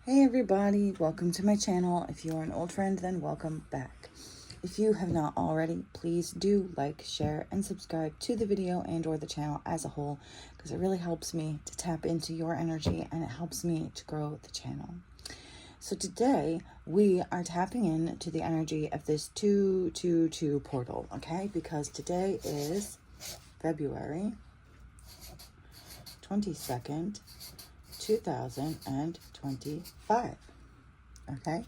Hey everybody, welcome to my channel. If you are an old friend, then welcome back. If you have not already, please do like, share, and subscribe to the video and or the channel as a whole, because it really helps me to tap into your energy and it helps me to grow the channel. So today we are tapping into the energy of this 222 portal, okay? Because today is February 22nd, 2025. Okay,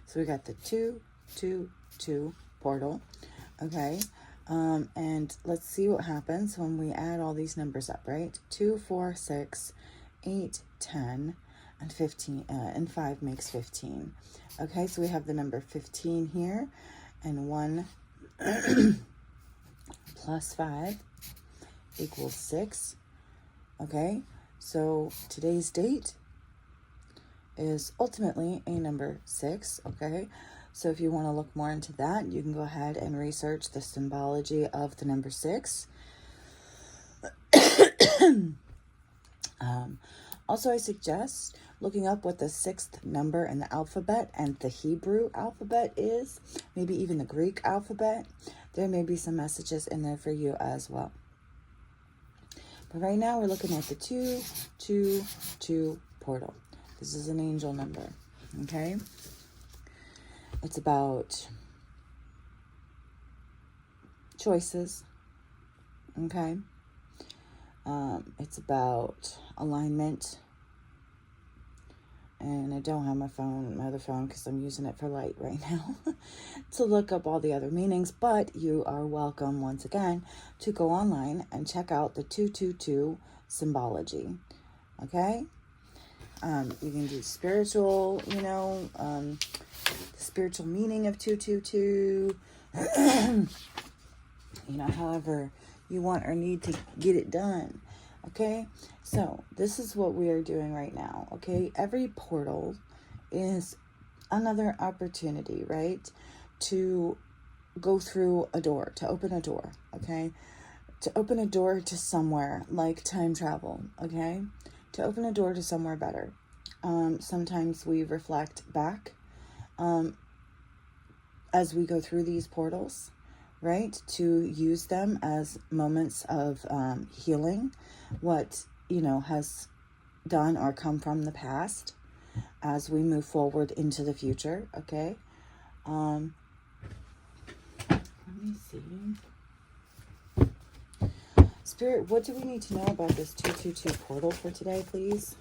so we got the 222 portal. Okay, and let's see what happens when we add all these numbers up, right? 2, 4, 6, 8, 10, and 15, and 5 makes 15. Okay, so we have the number 15 here, and 1 plus 5 equals 6. Okay, so today's date is ultimately a number 6. Okay, so if you want to look more into that, you can go ahead and research the symbology of the number 6. Also, I suggest looking up what the 6th number in the alphabet and the Hebrew alphabet is, maybe even the Greek alphabet. There may be some messages in there for you as well. But right now we're looking at the 222 portal. This is an angel number, okay? It's about choices, okay? It's about alignment. And I don't have my other phone, because I'm using it for light right now to look up all the other meanings. But you are welcome, once again, to go online and check out the 222 symbology, okay? You can do spiritual, the spiritual meaning of 222, however you want or need to get it done. Okay, so this is what we are doing right now. Okay, every portal is another opportunity, right, to go through a door, to open a door. Okay, to open a door to somewhere, like time travel. Okay, to open a door to somewhere better. Sometimes we reflect back as we go through these portals, right, to use them as moments of healing, what, has done or come from the past as we move forward into the future, okay? Let me see. Spirit, what do we need to know about this 222 portal for today, please?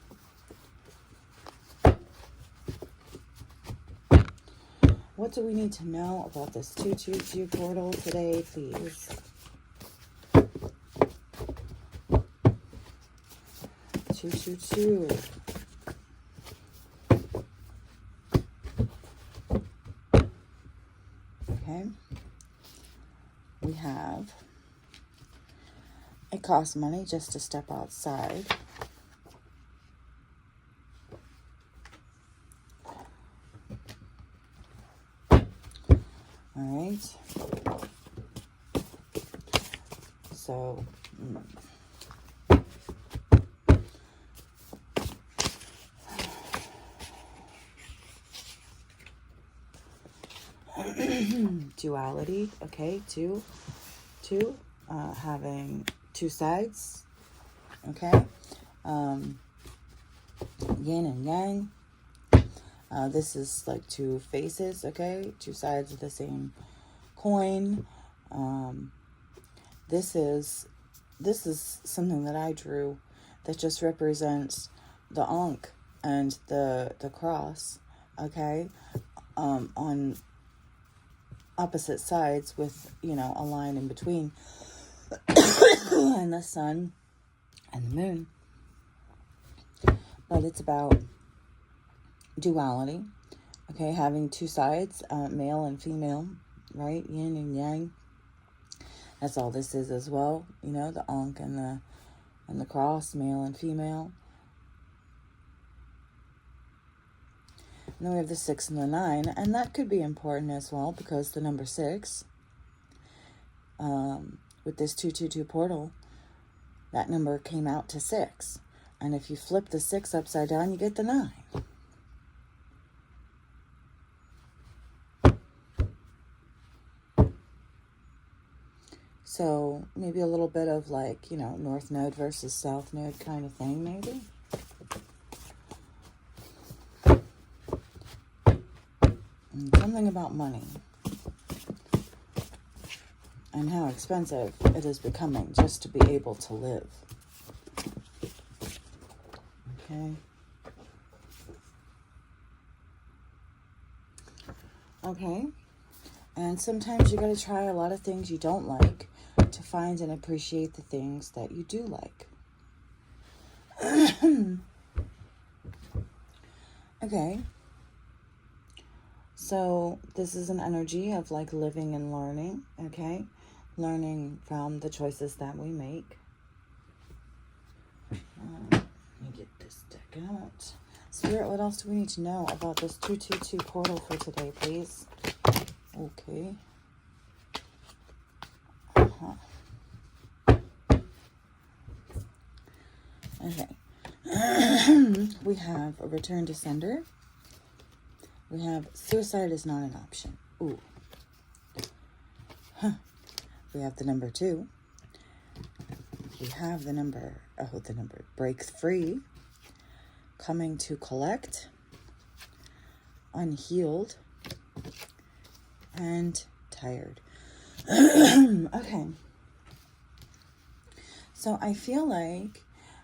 What do we need to know about this 222 portal today, please? 222. Okay. We have, it costs money just to step outside. All right. So, duality, okay, two, having two sides, okay, yin and yang. This is like two faces, okay, two sides of the same coin. This is something that I drew that just represents the Ankh and the cross, okay, on opposite sides with, a line in between, and the sun and the moon. But it's about duality, okay, having two sides, male and female, right, yin and yang. That's all this is as well, the Ankh and the cross, male and female. And then we have the 6 and the 9, and that could be important as well, because the number 6, with this 222 portal, that number came out to 6. And if you flip the 6 upside down, you get the 9. know, maybe a little bit of like, you know, North Node versus South Node kind of thing, maybe. And something about money and how expensive it is becoming just to be able to live. Okay. Okay. And sometimes you got to try a lot of things you don't like to find and appreciate the things that you do like. Okay. So this is an energy of like living and learning, okay? Learning from the choices that we make. Let me get this deck out. Spirit, what else do we need to know about this 222 portal for today, please? Okay. Okay. We have a return to sender. We have suicide is not an option. Ooh. Huh. We have the number 2. We have the number breaks free, coming to collect, unhealed, and tired. Okay. So I feel like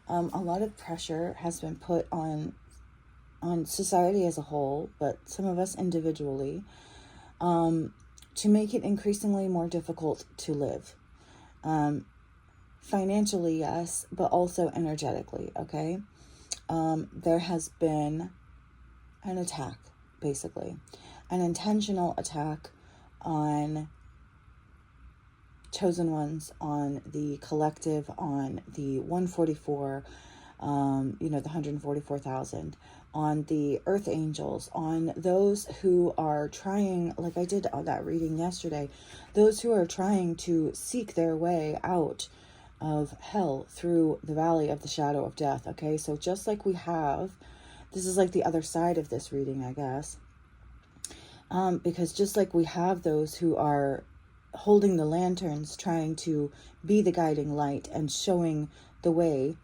a lot of pressure has been put on society as a whole, but some of us individually, to make it increasingly more difficult to live. Financially, yes, but also energetically, okay? There has been an attack, basically. An intentional attack on chosen ones, on the collective, on the 144, the 144,000, on the earth angels, on those who are trying, like I did on that reading yesterday, those who are trying to seek their way out of hell through the valley of the shadow of death. Okay, so just like we have, this is like the other side of this reading, I guess, because just like we have those who are holding the lanterns, trying to be the guiding light and showing the way,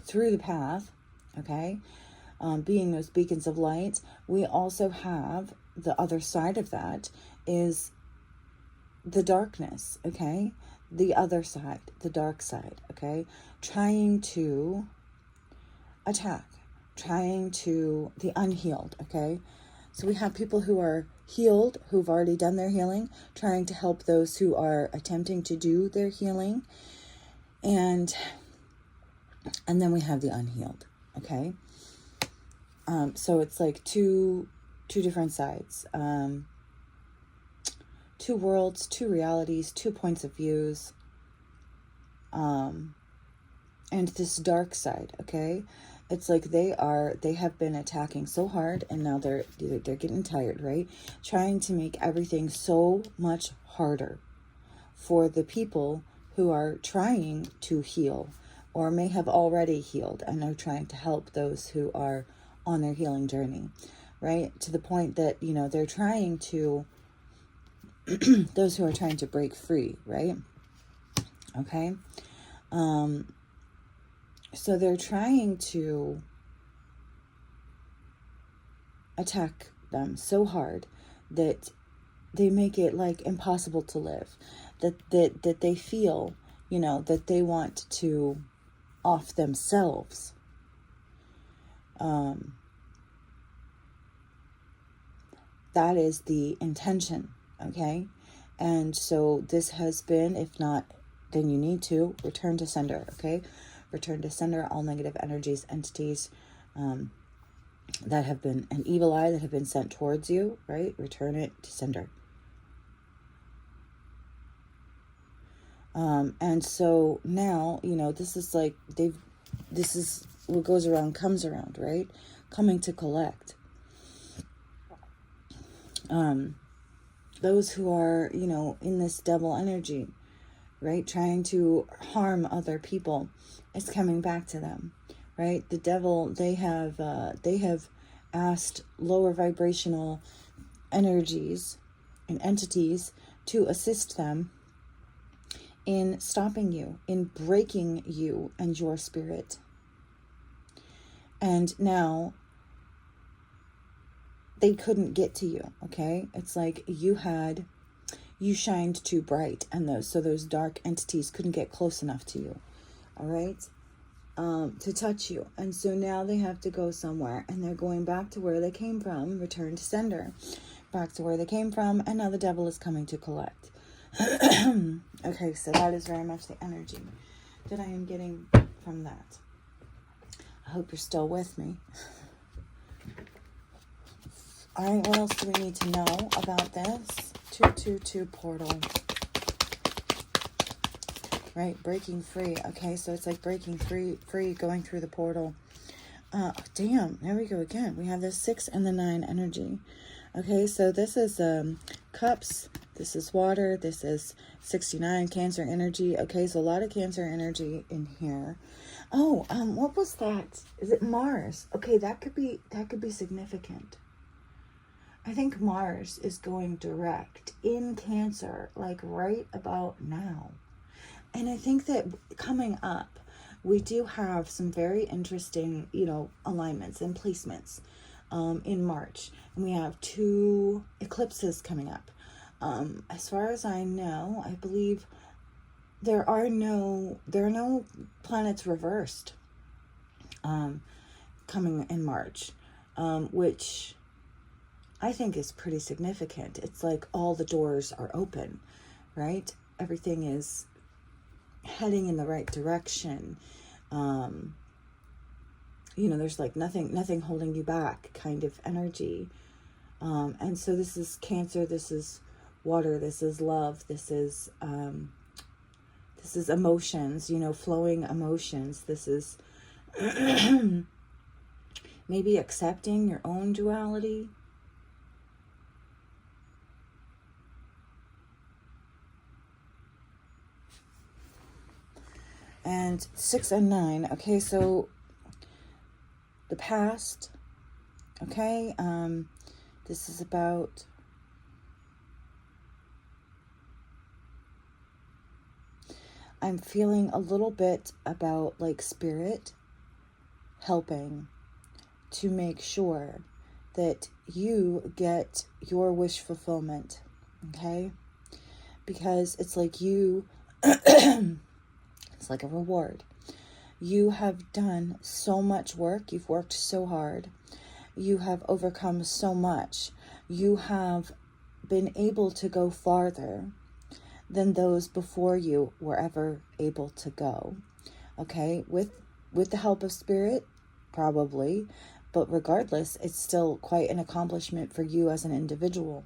through the path, okay, being those beacons of light, we also have the other side of that is the darkness, okay? The other side, the dark side, okay? Trying to attack, the unhealed, okay? So we have people who are healed, who've already done their healing, trying to help those who are attempting to do their healing. And then we have the unhealed, okay? So it's like two different sides. 2 worlds, 2 realities, 2 points of views, and this dark side, okay? It's like they have been attacking so hard, and now they're getting tired, right? Trying to make everything so much harder for the people who are trying to heal, or may have already healed and are trying to help those who are on their healing journey, right? To the point that, they're trying to those who are trying to break free, right? Okay. So they're trying to attack them so hard that they make it like impossible to live, that they feel, that they want to off themselves. That is the intention. Okay, and so this has been, if not, then you need to return to sender. Okay, return to sender all negative energies, entities that have been an evil eye that have been sent towards you. Right, return it to sender. And so now, this is like this is what goes around comes around, right? Coming to collect. Those who are, in this devil energy, right? Trying to harm other people, it's coming back to them, right? The devil, they have asked lower vibrational energies and entities to assist them in stopping you, in breaking you and your spirit. And now they couldn't get to you, okay? It's like you shined too bright, and those dark entities couldn't get close enough to you, all right? To touch you. And so now they have to go somewhere, and they're going back to where they came from, return to sender, back to where they came from, and now the devil is coming to collect. Okay, so that is very much the energy that I am getting from that. I hope you're still with me. All right, what else do we need to know about this? 222 portal. Right, breaking free. Okay, so it's like breaking free, going through the portal. Damn, there we go again. We have the 6 and the 9 energy. Okay, so this is cups. This is water. This is 69, Cancer energy. Okay, so a lot of Cancer energy in here. Oh, what was that? Is it Mars? Okay, that could be significant. I think Mars is going direct in Cancer, like right about now. And I think that coming up, we do have some very interesting, alignments and placements in March. And we have 2 eclipses coming up. As far as I know, I believe there are no planets reversed coming in March, which I think is pretty significant. It's like all the doors are open, right? Everything is heading in the right direction. There's like nothing holding you back kind of energy. And so this is Cancer, this is water, this is love, this is emotions, flowing emotions. This is maybe accepting your own duality. And 6 and 9. Okay, so the past. Okay, this is about I'm feeling a little bit about like spirit helping to make sure that you get your wish fulfillment. Okay, because it's like you it's like a reward. You have done so much work. You've worked so hard. You have overcome so much. You have been able to go farther than those before you were ever able to go. Okay, with the help of spirit, probably, but regardless, it's still quite an accomplishment for you as an individual.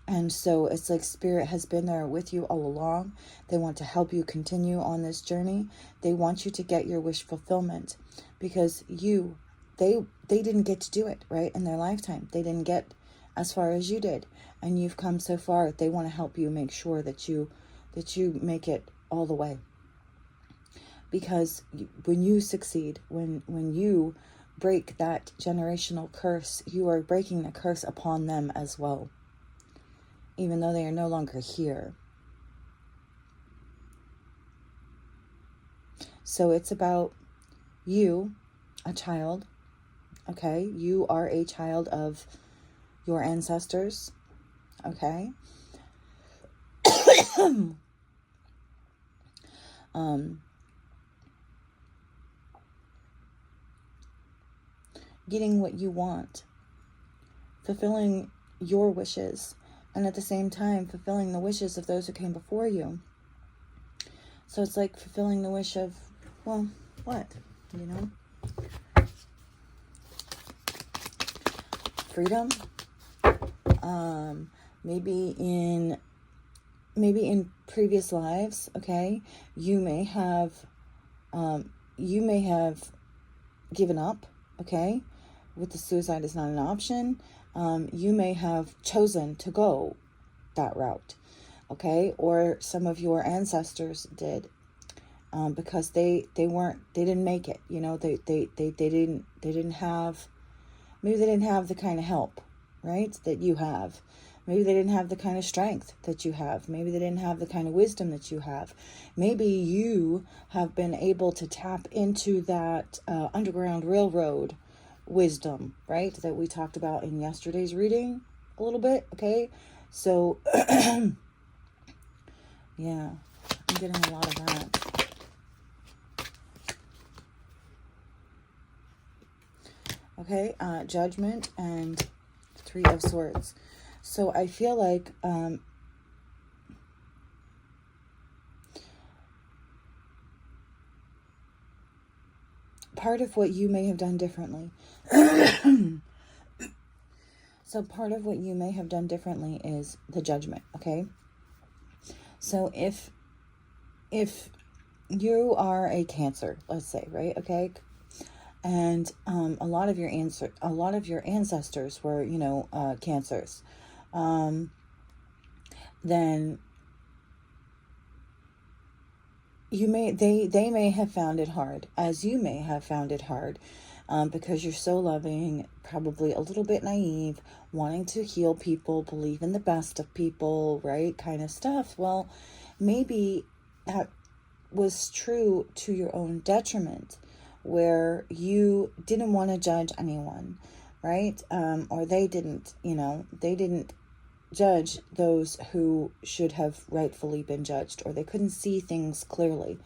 And so it's like spirit has been there with you all along. They want to help you continue on this journey. They want you to get your wish fulfillment because they didn't get to do it, right? In their lifetime. They didn't get as far as you did. And you've come so far. They want to help you make sure that you make it all the way. Because when you succeed, when you break that generational curse, you are breaking the curse upon them as well. Even though they are no longer here. So it's about you, a child, okay? You are a child of your ancestors, okay? Getting what you want, fulfilling your wishes, and at the same time fulfilling the wishes of those who came before you. So it's like fulfilling the wish of, well, what? Freedom. Maybe in previous lives, okay, you may have given up, okay, with the suicide is not an option. You may have chosen to go that route, okay, or some of your ancestors did, because they didn't make it, they didn't have, maybe they didn't have the kind of help, right, that you have, Maybe they didn't have the kind of strength that you have. Maybe they didn't have the kind of wisdom that you have. Maybe you have been able to tap into that Underground Railroad wisdom, right? That we talked about in yesterday's reading a little bit, okay? So, yeah, I'm getting a lot of that. Okay, Judgment and Three of Swords. So I feel like part of what you may have done differently. So part of what you may have done differently is the Judgment, okay? So if you are a Cancer, let's say, right? Okay, and a lot of your ancestors were, Cancers, then they may have found it hard, as you may have found it hard, because you're so loving, probably a little bit naive, wanting to heal people, believe in the best of people, right? Kind of stuff. Well, maybe that was true to your own detriment, where you didn't want to judge anyone, right? Or they didn't judge those who should have rightfully been judged, or they couldn't see things clearly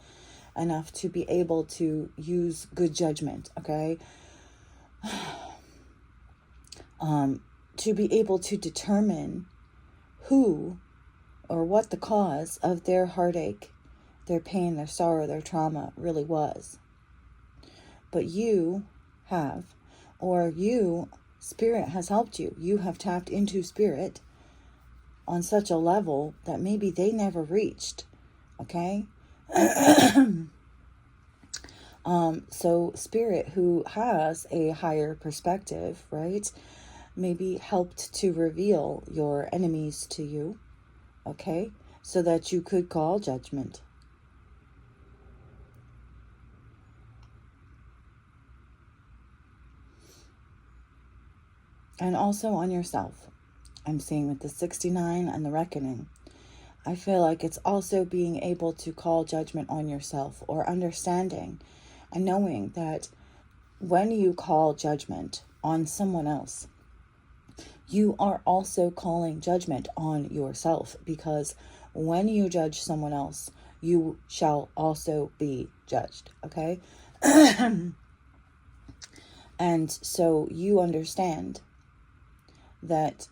enough to be able to use good judgment, okay? To be able to determine who or what the cause of their heartache, their pain, their sorrow, their trauma really was. But you have, or you, Spirit has helped you. You have tapped into Spirit on such a level that maybe they never reached, okay? So Spirit, who has a higher perspective, right, maybe helped to reveal your enemies to you, okay, so that you could call judgment. And also on yourself. I'm seeing with the 69 and the Reckoning. I feel like it's also being able to call judgment on yourself, or understanding and knowing that when you call judgment on someone else, you are also calling judgment on yourself, because when you judge someone else, you shall also be judged, okay? And so you understand that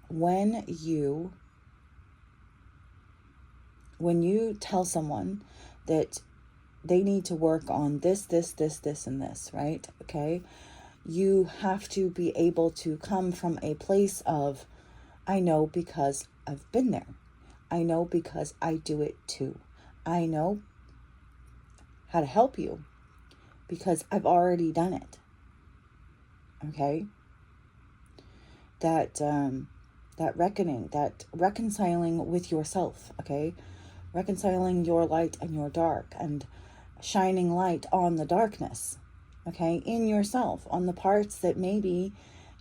when you tell someone that they need to work on this, and this, right? Okay. You have to be able to come from a place of, I know because I've been there. I know because I do it too. I know how to help you because I've already done it. Okay. That reckoning, that reconciling with yourself, okay? Reconciling your light and your dark, and shining light on the darkness, okay, in yourself, on the parts that maybe,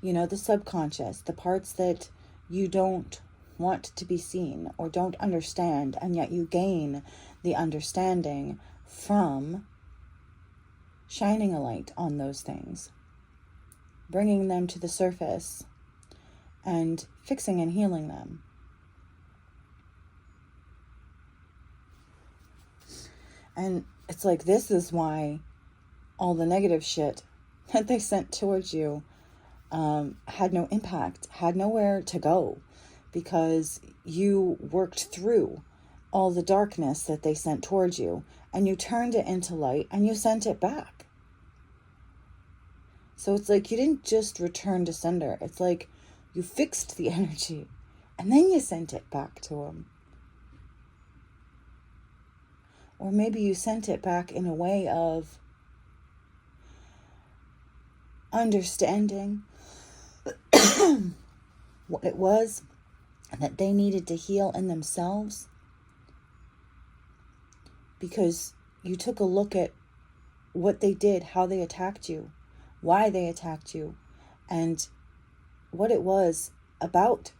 the subconscious, the parts that you don't want to be seen or don't understand, and yet you gain the understanding from shining a light on those things, bringing them to the surface and fixing and healing them. And it's like, this is why all the negative shit that they sent towards you had no impact, had nowhere to go, because you worked through all the darkness that they sent towards you, and you turned it into light, and you sent it back. So it's like, you didn't just return to sender. It's like you fixed the energy, and then you sent it back to them. Or maybe you sent it back in a way of understanding what it was that they needed to heal in themselves, because you took a look at what they did, how they attacked you, why they attacked you, and what it was about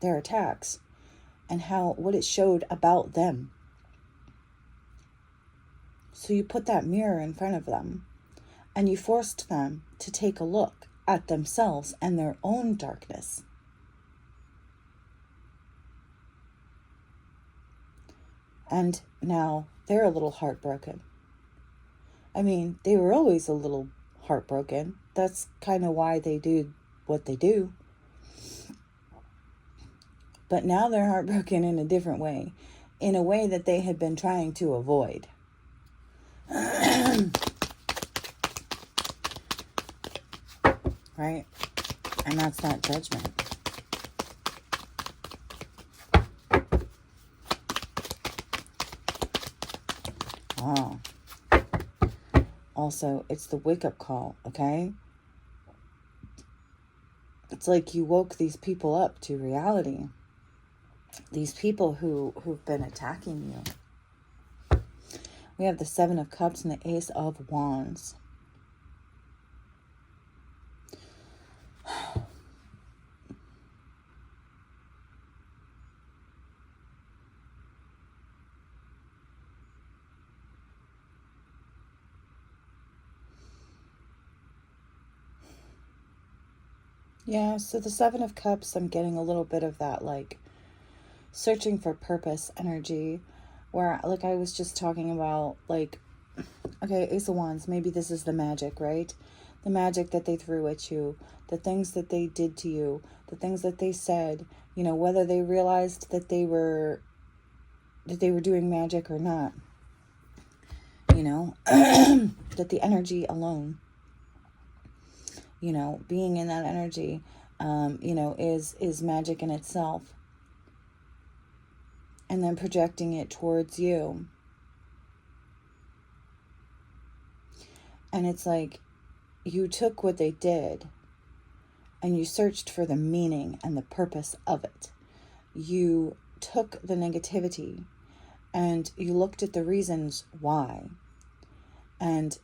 their attacks and what it showed about them. So you put that mirror in front of them and you forced them to take a look at themselves and their own darkness. And now they're a little heartbroken. I mean, they were always a little heartbroken. That's kind of why they do what they do. But now they're heartbroken in a different way, in a way that they had been trying to avoid. Right? And that's not judgment. Oh. Also, it's the wake-up call, okay? It's like you woke these people up to reality. These people who've been attacking you. We have the Seven of Cups and the Ace of Wands. Yeah, so the Seven of Cups, I'm getting a little bit of that, like, searching for purpose energy, where, like I was just talking about, like, okay, Ace of Wands, maybe this is the magic, right? The magic that they threw at you, the things that they did to you, the things that they said, you know, whether they realized that they were doing magic or not, you know, that the energy alone, you know, being in that energy, you know, is magic in itself. And then projecting it towards you. And it's like, you took what they did and you searched for the meaning and the purpose of it. You took the negativity and you looked at the reasons why and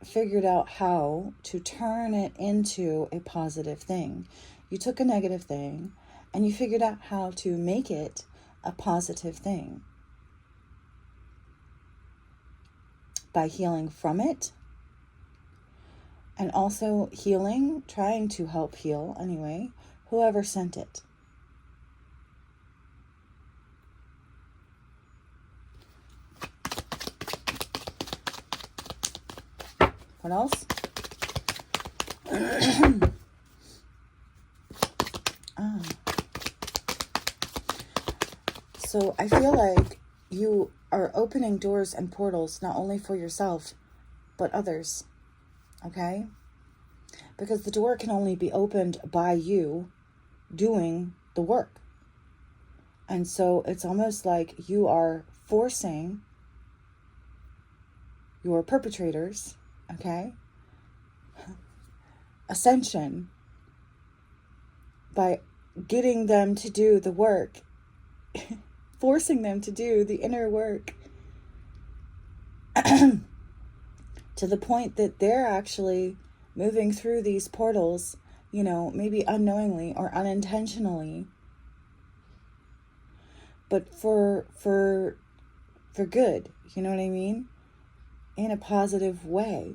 figured out how to turn it into a positive thing. You took a negative thing and you figured out how to make it a positive thing by healing from it, and also trying to help heal anyway, whoever sent it. What else? So I feel like you are opening doors and portals not only for yourself, but others. Okay? Because the door can only be opened by you doing the work. And so it's almost like you are forcing your perpetrators, okay, ascension by getting them to do the work, forcing them to do the inner work to the point that they're actually moving through these portals, you know, maybe unknowingly or unintentionally, but for good, you know what I mean? In a positive way.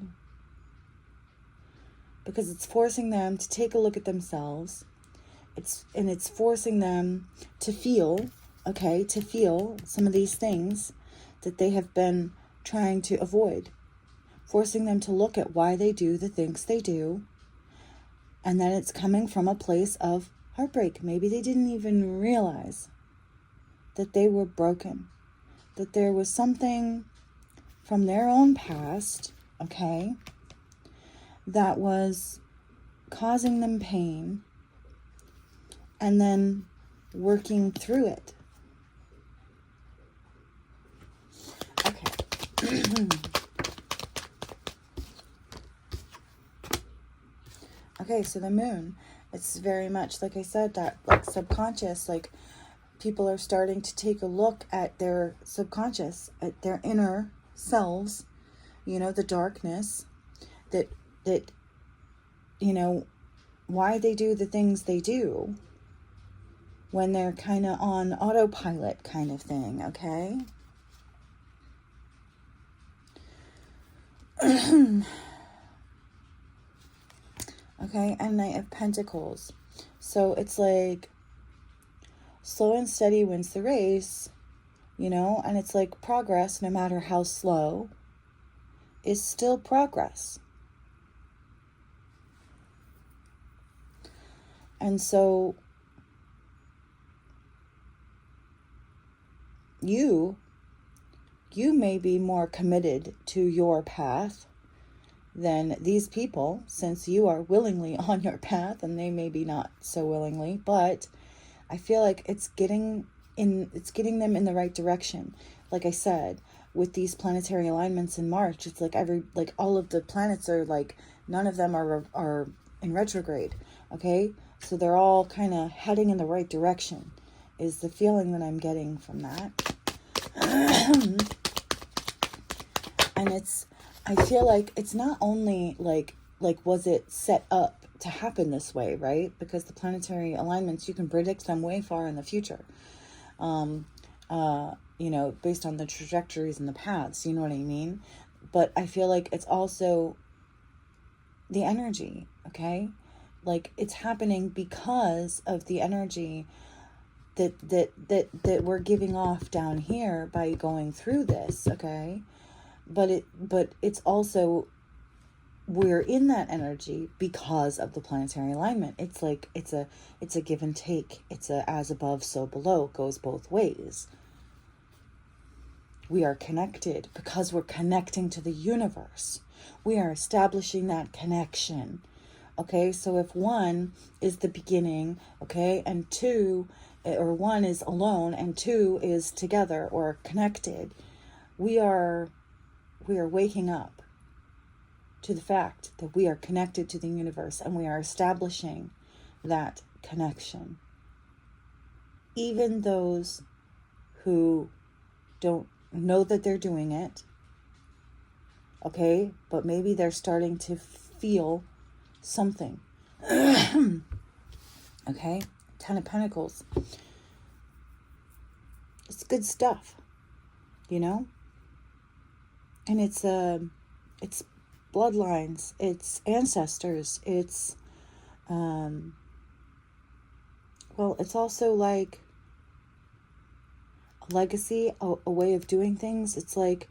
Because it's forcing them to take a look at themselves. It's forcing them to feel, okay, to feel some of these things that they have been trying to avoid. Forcing them to look at why they do the things they do. And then it's coming from a place of heartbreak. Maybe they didn't even realize that they were broken. That there was something from their own past, okay, that was causing them pain, and then working through it. Okay. Okay, so the moon, it's very much, like I said, that like subconscious, like people are starting to take a look at their subconscious, at their inner selves, you know, the darkness, that you know, why they do the things they do, when they're kind of on autopilot kind of thing, okay? Okay, and Knight of Pentacles. So it's like slow and steady wins the race, you know, and it's like progress, no matter how slow, is still progress. And so you may be more committed to your path than these people, since you are willingly on your path, and they may be not so willingly, but I feel like it's getting them in the right direction. Like I said, with these planetary alignments in March, it's like all of the planets are like, none of them are in retrograde, okay? So they're all kind of heading in the right direction, is the feeling that I'm getting from that. And I feel like it's not only like was it set up to happen this way, right? Because the planetary alignments, you can predict them way far in the future. You know, based on the trajectories and the paths, you know what I mean? But I feel like it's also the energy, okay? Like it's happening because of the energy that we're giving off down here by going through this, okay? But it's also, we're in that energy because of the planetary alignment. It's like it's a give and take. It's a as above so below. It goes both ways. We are connected because we're connecting to the universe. We are establishing that connection. Okay, so if one is the beginning, okay, and two, or one is alone and two is together or connected, we are waking up to the fact that we are connected to the universe, and we are establishing that connection. Even those who don't know that they're doing it, okay, but maybe they're starting to feel something. Okay, Ten of Pentacles. It's good stuff, you know? And it's bloodlines, it's ancestors, it's well, it's also like a legacy, a way of doing things. It's like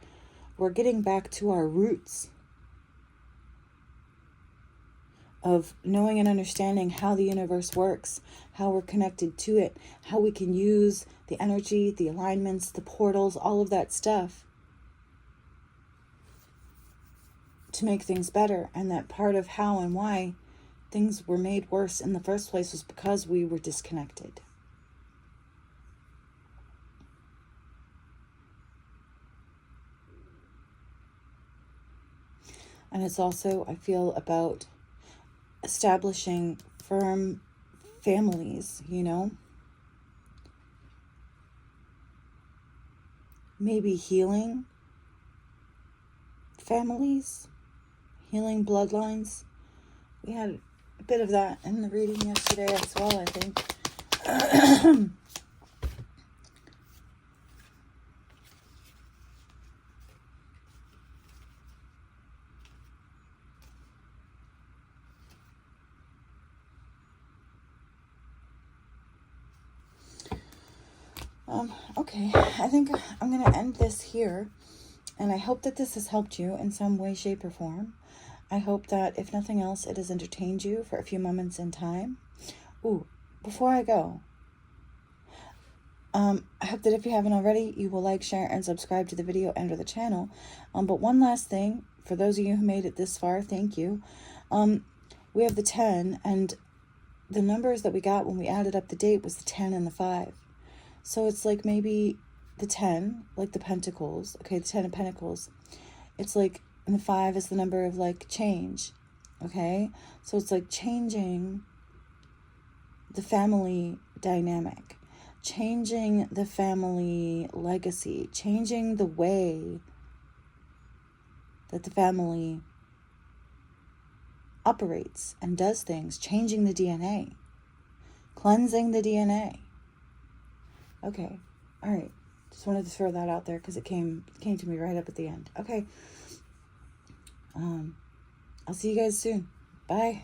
we're getting back to our roots of knowing and understanding how the universe works, how we're connected to it, how we can use the energy, the alignments, the portals, all of that stuff to make things better. And that part of how and why things were made worse in the first place was because we were disconnected. And it's also, I feel, about establishing firm families, you know? Maybe healing families, healing bloodlines. We had a bit of that in the reading yesterday as well, I think. Okay, I think I'm going to end this here. And I hope that this has helped you in some way, shape, or form. I hope that, if nothing else, it has entertained you for a few moments in time. Ooh, before I go, I hope that if you haven't already, you will like, share, and subscribe to the video and or the channel. But one last thing, for those of you who made it this far, thank you. We have the 10, and the numbers that we got when we added up the date was the 10 and the 5. So it's like maybe the 10, like the Pentacles, okay, the 10 of Pentacles, it's like, and the 5 is the number of like change, okay? So it's like changing the family dynamic, changing the family legacy, changing the way that the family operates and does things, changing the DNA, cleansing the DNA. Okay. All right. Just wanted to throw that out there because it came to me right up at the end. Okay. I'll see you guys soon. Bye.